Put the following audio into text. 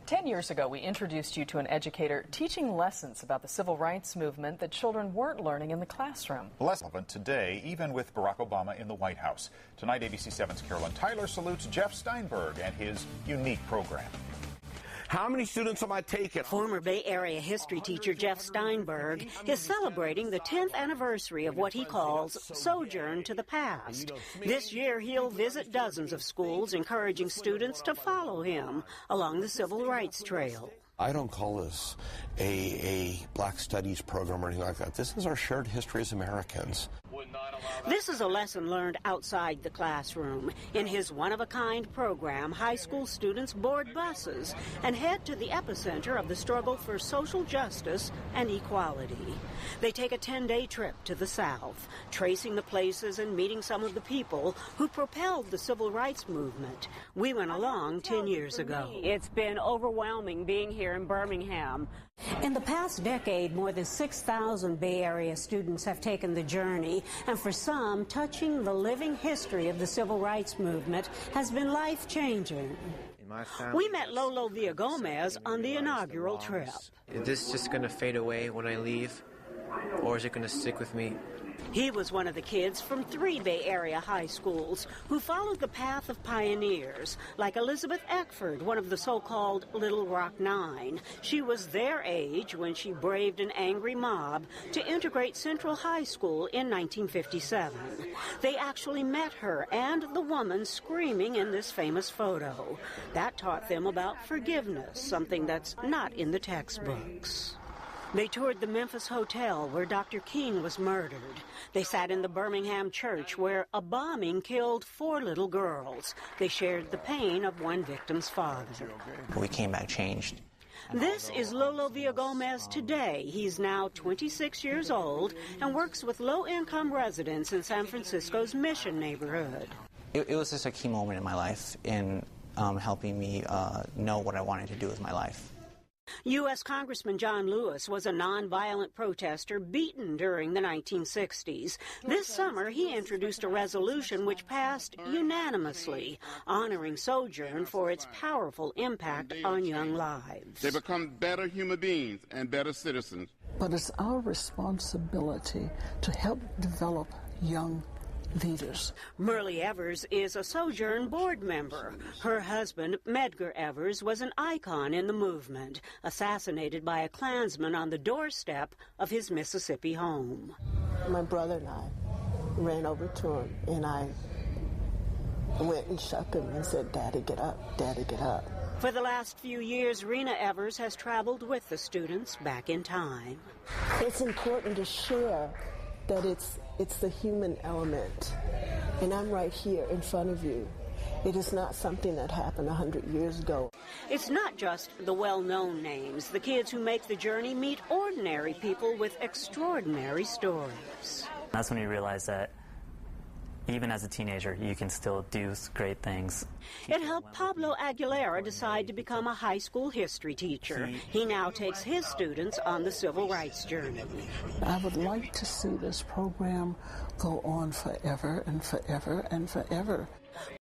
10 years ago, we introduced you to an educator teaching lessons about the civil rights movement that children weren't learning in the classroom. Less relevant today, even with Barack Obama in the White House. Tonight, ABC 7's Carolyn Tyler salutes Jeff Steinberg and his unique program. How many students am I taking? Former Bay Area history teacher Jeff Steinberg is celebrating the 10th anniversary of what he calls Sojourn to the Past. This year, he'll visit dozens of schools, encouraging students to follow him along the civil rights trail. I don't call this a Black Studies program or anything like that. This is our shared history as Americans. This is a lesson learned outside the classroom. In his one-of-a-kind program, high school students board buses and head to the epicenter of the struggle for social justice and equality. They take a 10-day trip to the South, tracing the places and meeting some of the people who propelled the civil rights movement. We went along 10 years ago. It's been overwhelming being here in Birmingham. In the past decade, more than 6,000 Bay Area students have taken the journey, and for some, touching the living history of the civil rights movement has been life-changing. We met Lolo Villagomez on the inaugural trip. Is this just going to fade away when I leave, or is it going to stick with me? He was one of the kids from 3 Bay Area high schools who followed the path of pioneers, like Elizabeth Eckford, one of the so-called Little Rock Nine. She was their age when she braved an angry mob to integrate Central High School in 1957. They actually met her and the woman screaming in this famous photo. That taught them about forgiveness, something that's not in the textbooks. They toured the Memphis hotel where Dr. King was murdered. They sat in the Birmingham church where a bombing killed 4 little girls. They shared the pain of one victim's father. We came back changed. This is Lolo Villagomez today. He's now 26 years old and works with low-income residents in San Francisco's Mission neighborhood. It was just a key moment in my life in helping me know what I wanted to do with my life. U.S. Congressman John Lewis was a nonviolent protester beaten during the 1960s. This summer, he introduced a resolution which passed unanimously, honoring Sojourn for its powerful impact on young lives. They become better human beings and better citizens. But it's our responsibility to help develop young leaders. Merle Evers is a Sojourn board member. Her husband, Medgar Evers, was an icon in the movement, assassinated by a Klansman on the doorstep of his Mississippi home. My brother and I ran over to him, and I went and shook him and said, "Daddy, get up. Daddy, get up." For the last few years, Rena Evers has traveled with the students back in time. It's important to share that it's the human element, and I'm right here in front of you. It is not something that happened 100 years ago. It's not just the well-known names. The kids who make the journey meet ordinary people with extraordinary stories. That's when you realize that even as a teenager, you can still do great things. It helped Pablo Aguilera decide to become a high school history teacher. He now takes his students on the civil rights journey. I would like to see this program go on forever and forever and forever.